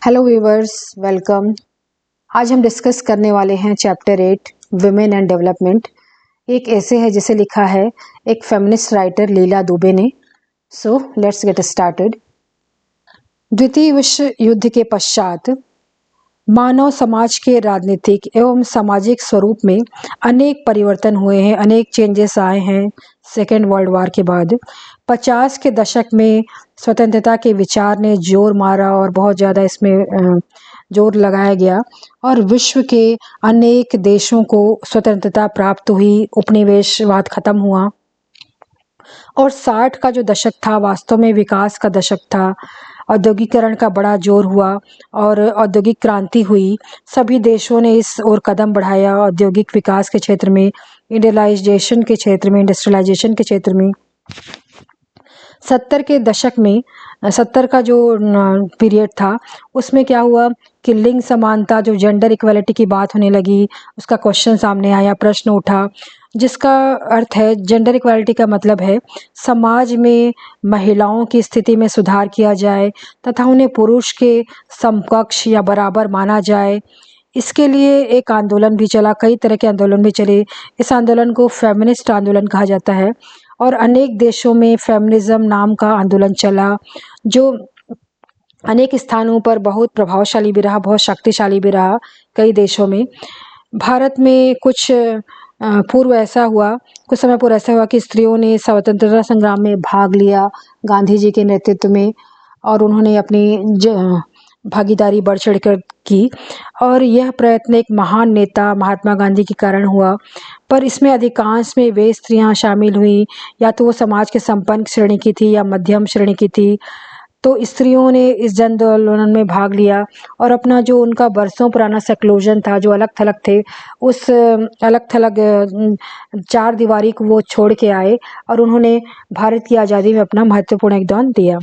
Hello viewers, welcome. आज हम discuss करने वाले हैं चैप्टर 8 विमेन एंड डेवलपमेंट। एक ऐसे है जिसे लिखा है एक फेमिनिस्ट राइटर लीला दुबे ने। So let's get started. द्वितीय विश्व युद्ध के पश्चात मानव समाज के राजनीतिक एवं सामाजिक स्वरूप में अनेक परिवर्तन हुए हैं, अनेक चेंजेस आए हैं। सेकेंड वर्ल्ड वॉर के बाद 50 के दशक में स्वतंत्रता के विचार ने जोर मारा और बहुत ज़्यादा इसमें जोर लगाया गया और विश्व के अनेक देशों को स्वतंत्रता प्राप्त हुई, उपनिवेशवाद खत्म हुआ। और 60 का जो दशक था वास्तव में विकास का दशक था। औद्योगिकरण का बड़ा जोर हुआ और औद्योगिक क्रांति हुई। सभी देशों ने इस ओर कदम बढ़ाया औद्योगिक विकास के क्षेत्र में, इंडस्ट्रियलाइजेशन के क्षेत्र में। 70 के दशक में 70 का जो पीरियड था उसमें क्या हुआ कि लिंग समानता, जो जेंडर इक्वलिटी की बात होने लगी, उसका क्वेश्चन सामने आया, प्रश्न उठा, जिसका अर्थ है जेंडर इक्वलिटी का मतलब है समाज में महिलाओं की स्थिति में सुधार किया जाए तथा उन्हें पुरुष के समकक्ष या बराबर माना जाए। इसके लिए एक आंदोलन भी चला, कई तरह के आंदोलन भी चले। इस आंदोलन को फेमिनिस्ट आंदोलन कहा जाता है और अनेक देशों में फेमिनिज्म नाम का आंदोलन चला, जो अनेक स्थानों पर बहुत प्रभावशाली भी रहा, बहुत शक्तिशाली भी रहा कई देशों में। भारत में कुछ समय पूर्व ऐसा हुआ कि स्त्रियों ने स्वतंत्रता संग्राम में भाग लिया गांधी जी के नेतृत्व में और उन्होंने अपनी भागीदारी बढ़ चढ़कर की और यह प्रयत्न एक महान नेता महात्मा गांधी के कारण हुआ। पर इसमें अधिकांश में वे स्त्रियां शामिल हुई या तो वो समाज के संपन्न श्रेणी की थी या मध्यम श्रेणी की थी। तो स्त्रियों ने इस जन आंदोलन में भाग लिया और अपना जो उनका बरसों पुराना सेक्लूजन था, जो अलग थलग थे, उस अलग थलग चार दीवारी को वो छोड़ के आए और उन्होंने भारत की आज़ादी में अपना महत्वपूर्ण योगदान दिया।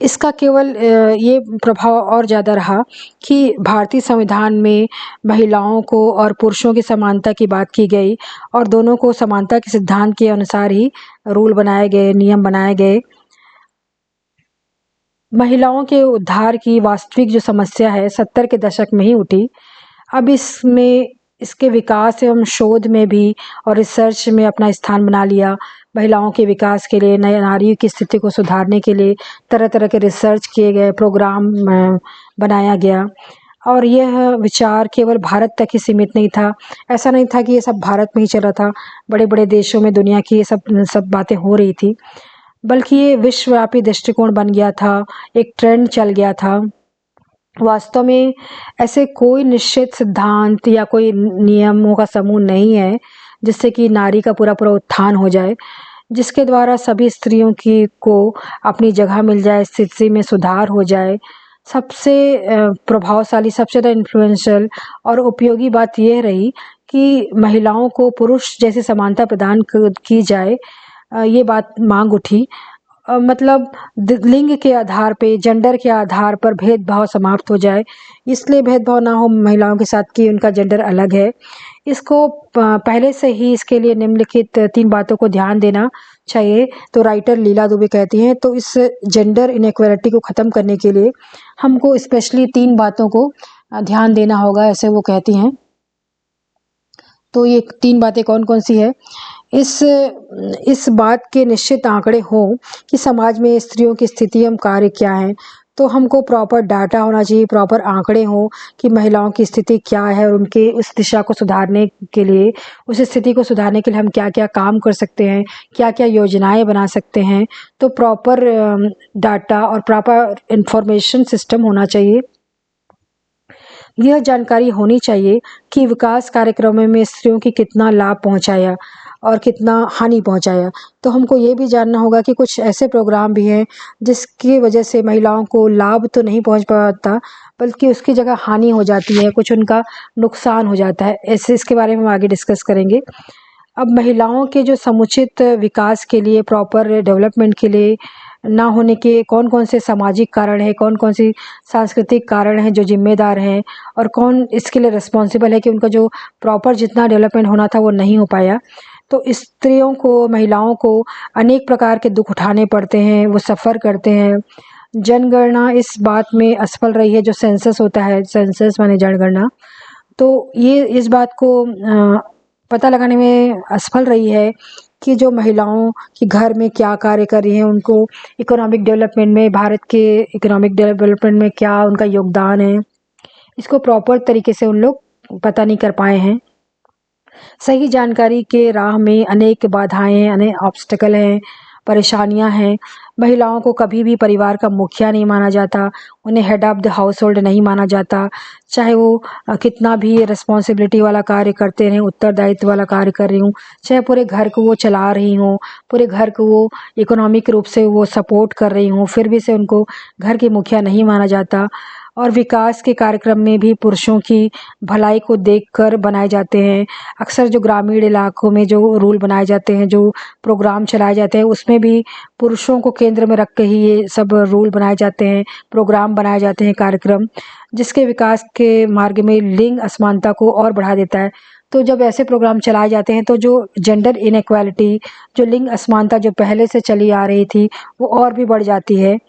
इसका केवल ये प्रभाव और ज़्यादा रहा कि भारतीय संविधान में महिलाओं को और पुरुषों की समानता की बात की गई और दोनों को समानता के सिद्धांत के अनुसार ही रूल बनाए गए, नियम बनाए गए। महिलाओं के उद्धार की वास्तविक जो समस्या है 70 के दशक में ही उठी। अब इसके विकास एवं शोध में भी और रिसर्च में अपना स्थान बना लिया। महिलाओं के विकास के लिए, नई नारी की स्थिति को सुधारने के लिए तरह तरह के रिसर्च किए गए, प्रोग्राम बनाया गया और यह विचार केवल भारत तक ही सीमित नहीं था। ऐसा नहीं था कि ये सब भारत में ही चल रहा था, बड़े बड़े देशों में दुनिया की ये सब बातें हो रही थी, बल्कि ये विश्वव्यापी दृष्टिकोण बन गया था, एक ट्रेंड चल गया था। वास्तव में ऐसे कोई निश्चित सिद्धांत या कोई नियमों का समूह नहीं है जिससे कि नारी का पूरा पूरा उत्थान हो जाए, जिसके द्वारा सभी स्त्रियों को अपनी जगह मिल जाए, स्थिति में सुधार हो जाए। सबसे प्रभावशाली, सबसे ज़्यादा इन्फ्लुएंशियल और उपयोगी बात यह रही कि महिलाओं को पुरुष जैसी समानता प्रदान की जाए। ये बात मांग उठी, मतलब लिंग के आधार पे, जेंडर के आधार पर भेदभाव समाप्त हो जाए। इसलिए भेदभाव ना हो महिलाओं के साथ कि उनका जेंडर अलग है। इसको पहले से ही इसके लिए निम्नलिखित 3 बातों को ध्यान देना चाहिए। तो राइटर लीला दुबे कहती हैं, तो इस जेंडर इनइक्वालिटी को ख़त्म करने के लिए हमको स्पेशली 3 बातों को ध्यान देना होगा, ऐसे वो कहती हैं। तो ये 3 बातें कौन कौन सी है? इस बात के निश्चित आंकड़े हों कि समाज में स्त्रियों की स्थिति एवं कार्य क्या है। तो हमको प्रॉपर डाटा होना चाहिए, प्रॉपर आंकड़े हों कि महिलाओं की स्थिति क्या है और उनके उस दिशा को सुधारने के लिए, उस स्थिति को सुधारने के लिए हम क्या क्या काम कर सकते हैं, क्या क्या योजनाएं बना सकते हैं। तो प्रॉपर डाटा और प्रॉपर इंफॉर्मेशन सिस्टम होना चाहिए। यह जानकारी होनी चाहिए कि विकास कार्यक्रमों में स्त्रियों की कितना लाभ पहुंचाया और कितना हानि पहुंचाया। तो हमको ये भी जानना होगा कि कुछ ऐसे प्रोग्राम भी हैं जिसकी वजह से महिलाओं को लाभ तो नहीं पहुंच पाता, बल्कि उसकी जगह हानि हो जाती है, कुछ उनका नुकसान हो जाता है। ऐसे इसके बारे में हम आगे डिस्कस करेंगे। अब महिलाओं के जो समुचित विकास के लिए, प्रॉपर डेवलपमेंट के लिए ना होने के कौन कौन से सामाजिक कारण हैं, कौन कौन सी सांस्कृतिक कारण हैं जो जिम्मेदार हैं और कौन इसके लिए रिस्पॉन्सिबल है कि उनका जो प्रॉपर जितना डेवलपमेंट होना था वो नहीं हो पाया। तो स्त्रियों को, महिलाओं को अनेक प्रकार के दुख उठाने पड़ते हैं, वो सफ़र करते हैं। जनगणना इस बात में असफल रही है, जो सेंसस होता है, सेंसस माने जनगणना, तो ये इस बात को पता लगाने में असफल रही है कि जो महिलाओं की घर में क्या कार्य कर रही हैं, उनको इकोनॉमिक डेवलपमेंट में, भारत के इकोनॉमिक डेवलपमेंट में क्या उनका योगदान है, इसको प्रॉपर तरीके से उन लोग पता नहीं कर पाए हैं। सही जानकारी के राह में अनेक बाधाएं हैं, अनेक ऑब्स्टेकल हैं, परेशानियां हैं। महिलाओं को कभी भी परिवार का मुखिया नहीं माना जाता, उन्हें head of the house hold नहीं माना जाता, चाहे वो कितना भी रिस्पॉन्सिबिलिटी वाला कार्य करते रहें, उत्तरदायित्व वाला कार्य कर रही हूँ, चाहे पूरे घर को वो चला रही हों, पूरे घर को वो इकोनॉमिक रूप से वो सपोर्ट कर रही हों, फिर भी से उनको घर की मुखिया नहीं माना जाता। और विकास के कार्यक्रम में भी पुरुषों की भलाई को देखकर बनाए जाते हैं। अक्सर जो ग्रामीण इलाकों में जो रूल बनाए जाते हैं, जो प्रोग्राम चलाए जाते हैं, उसमें भी पुरुषों को केंद्र में रख के ही ये सब रूल बनाए जाते हैं, प्रोग्राम बनाए जाते हैं, कार्यक्रम, जिसके विकास के मार्ग में लिंग असमानता को और बढ़ा देता है। तो जब ऐसे प्रोग्राम चलाए जाते हैं तो जो जेंडर इनइक्वालिटी, जो लिंग असमानता जो पहले से चली आ रही थी, वो और भी बढ़ जाती है।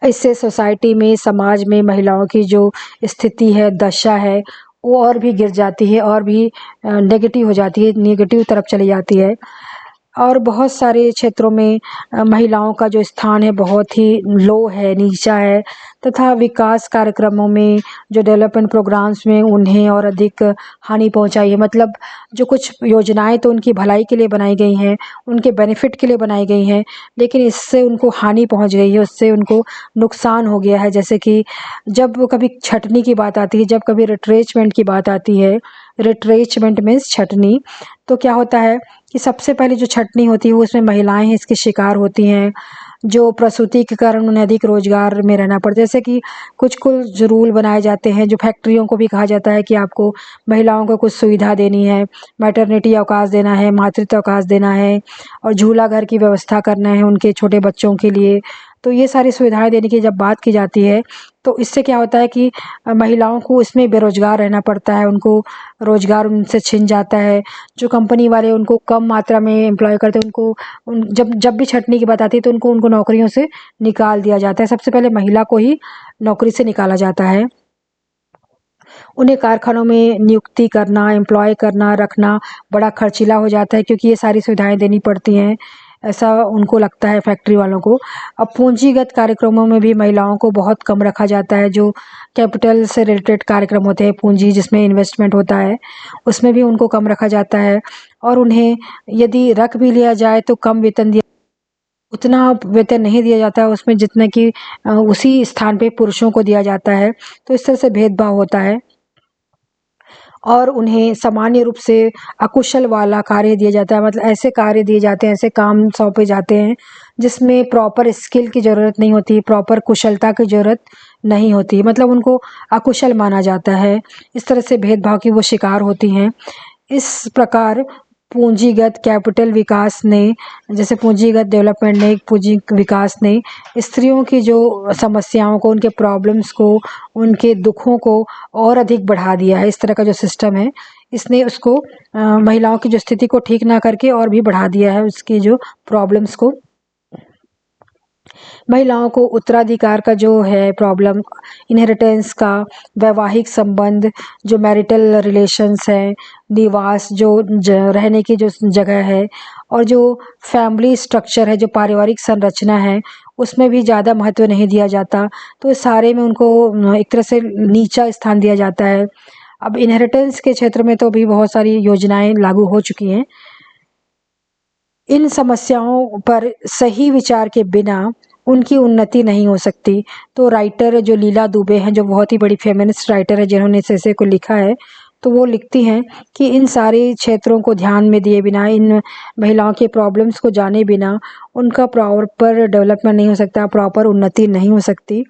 इससे सोसाइटी में, समाज में महिलाओं की जो स्थिति है, दशा है, वो और भी गिर जाती है, और भी नेगेटिव हो जाती है, नेगेटिव तरफ चली जाती है। और बहुत सारे क्षेत्रों में महिलाओं का जो स्थान है बहुत ही लो है, नीचा है, तथा विकास कार्यक्रमों में, जो डेवलपमेंट प्रोग्राम्स में उन्हें और अधिक हानि पहुंचाई है। मतलब जो कुछ योजनाएं तो उनकी भलाई के लिए बनाई गई हैं, उनके बेनिफिट के लिए बनाई गई हैं, लेकिन इससे उनको हानि पहुंच गई है, उससे उनको नुकसान हो गया है। जैसे कि जब कभी छटनी की बात आती है, जब कभी रिट्रेचमेंट की बात आती है, रिट्रेचमेंट मीन्स छटनी, तो क्या होता है कि सबसे पहले जो छटनी होती है वो उसमें महिलाएं इसके शिकार होती हैं, जो प्रसूति के कारण उन्हें अधिक रोजगार में रहना पड़ता है। जैसे कि कुछ रूल बनाए जाते हैं, जो फैक्ट्रियों को भी कहा जाता है कि आपको महिलाओं को कुछ सुविधा देनी है, मैटरनिटी अवकाश देना है, मातृत्व अवकाश देना है, और झूला घर की व्यवस्था करना है उनके छोटे बच्चों के लिए। तो ये सारी सुविधाएं देने की जब बात की जाती है, तो इससे क्या होता है कि महिलाओं को इसमें बेरोजगार रहना पड़ता है, उनको रोजगार उनसे छिन जाता है। जो कंपनी वाले उनको कम मात्रा में एम्प्लॉय करते हैं, उनको जब जब भी छटनी की बात आती है तो उनको नौकरियों से निकाल दिया जाता है। सबसे पहले महिला को ही नौकरी से निकाला जाता है। उन्हें कारखानों में नियुक्ति करना, एम्प्लॉय करना, रखना बड़ा खर्चीला हो जाता है, क्योंकि ये सारी सुविधाएं देनी पड़ती हैं, ऐसा उनको लगता है फैक्ट्री वालों को। अब पूंजीगत कार्यक्रमों में भी महिलाओं को बहुत कम रखा जाता है। जो कैपिटल से रिलेटेड कार्यक्रम होते हैं, पूंजी जिसमें इन्वेस्टमेंट होता है, उसमें भी उनको कम रखा जाता है। और उन्हें यदि रख भी लिया जाए तो कम वेतन दिया, उतना वेतन नहीं दिया जाता है उसमें जितना कि उसी स्थान पे पुरुषों को दिया जाता है। तो इस तरह से भेदभाव होता है, और उन्हें सामान्य रूप से अकुशल वाला कार्य दिया जाता है। मतलब ऐसे कार्य दिए जाते हैं, ऐसे काम सौंपे जाते हैं जिसमें प्रॉपर स्किल की ज़रूरत नहीं होती, प्रॉपर कुशलता की ज़रूरत नहीं होती, मतलब उनको अकुशल माना जाता है। इस तरह से भेदभाव की वो शिकार होती हैं। इस प्रकार पूंजीगत कैपिटल विकास ने, जैसे पूंजीगत डेवलपमेंट ने, पूंजी विकास ने स्त्रियों की जो समस्याओं को, उनके प्रॉब्लम्स को, उनके दुखों को और अधिक बढ़ा दिया है। इस तरह का जो सिस्टम है, इसने उसको महिलाओं की जो स्थिति को ठीक ना करके और भी बढ़ा दिया है, उसकी जो प्रॉब्लम्स को। महिलाओं को उत्तराधिकार का जो है प्रॉब्लम, इनहेरिटेंस का, वैवाहिक संबंध, जो मैरिटल रिलेशंस हैं, निवास, जो रहने की जो जगह है, और जो फैमिली स्ट्रक्चर है, जो पारिवारिक संरचना है, उसमें भी ज़्यादा महत्व नहीं दिया जाता। तो इस सारे में उनको एक तरह से नीचा स्थान दिया जाता है। अब इनहेरिटेंस के क्षेत्र में तो भी बहुत सारी योजनाएं लागू हो चुकी हैं। इन समस्याओं पर सही विचार के बिना उनकी उन्नति नहीं हो सकती। तो राइटर जो लीला दुबे हैं, जो बहुत ही बड़ी फेमिनिस्ट राइटर है, जिन्होंने इस ऐसे को लिखा है, तो वो लिखती हैं कि इन सारे क्षेत्रों को ध्यान में दिए बिना, इन महिलाओं के प्रॉब्लम्स को जाने बिना उनका प्रॉपर डेवलपमेंट नहीं हो सकता, प्रॉपर उन्नति नहीं हो सकती।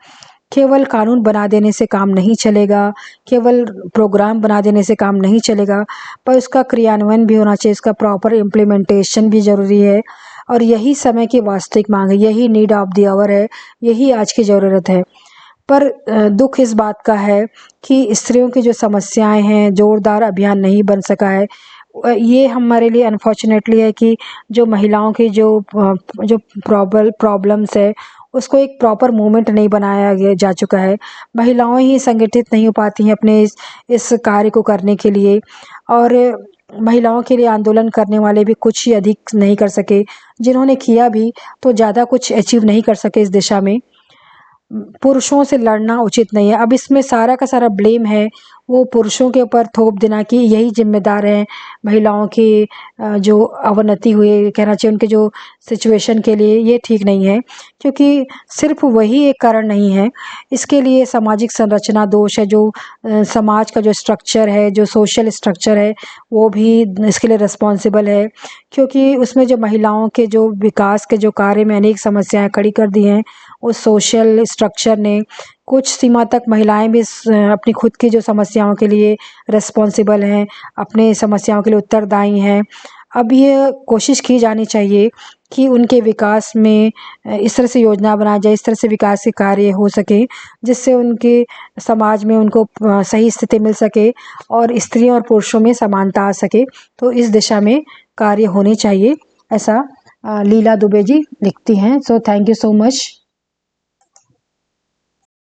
केवल कानून बना देने से काम नहीं चलेगा, केवल प्रोग्राम बना देने से काम नहीं चलेगा, पर उसका क्रियान्वयन भी होना चाहिए, इसका प्रॉपर इम्प्लीमेंटेशन भी ज़रूरी है। और यही समय की वास्तविक मांग है, यही नीड ऑफ द आवर है, यही आज की ज़रूरत है। पर दुख इस बात का है कि स्त्रियों की जो समस्याएं हैं, जोरदार अभियान नहीं बन सका है। ये हमारे लिए अनफॉर्चुनेटली है कि जो महिलाओं की जो प्रॉब्लम्स है, उसको एक प्रॉपर मूवमेंट नहीं बनाया गया जा चुका है। महिलाएं ही संगठित नहीं हो पाती हैं अपने इस कार्य को करने के लिए, और महिलाओं के लिए आंदोलन करने वाले भी कुछ ही अधिक नहीं कर सके, जिन्होंने किया भी तो ज़्यादा कुछ अचीव नहीं कर सके इस दिशा में। पुरुषों से लड़ना उचित नहीं है। अब इसमें सारा का सारा ब्लेम है वो पुरुषों के ऊपर थोप देना कि यही ज़िम्मेदार हैं महिलाओं की जो अवनति हुई, कहना चाहिए उनके जो सिचुएशन के लिए, ये ठीक नहीं है, क्योंकि सिर्फ वही एक कारण नहीं है। इसके लिए सामाजिक संरचना दोष है, जो समाज का जो स्ट्रक्चर है, जो सोशल स्ट्रक्चर है, वो भी इसके लिए रिस्पॉन्सिबल है, क्योंकि उसमें जो महिलाओं के जो विकास के जो कार्य में अनेक समस्याएं खड़ी कर दी हैं, उस सोशल स्ट्रक्चर ने कुछ सीमा तक महिलाएं भी अपनी खुद की जो समस्याओं के लिए रिस्पॉन्सिबल हैं, अपने समस्याओं के लिए उत्तरदायी हैं। अब ये कोशिश की जानी चाहिए कि उनके विकास में इस तरह से योजना बनाई जाए, इस तरह से विकास के कार्य हो सके, जिससे उनके समाज में उनको सही स्थिति मिल सके और स्त्रियों और पुरुषों में समानता आ सके। तो इस दिशा में कार्य होने चाहिए, ऐसा लीला दुबे जी लिखती हैं। So thank you so much.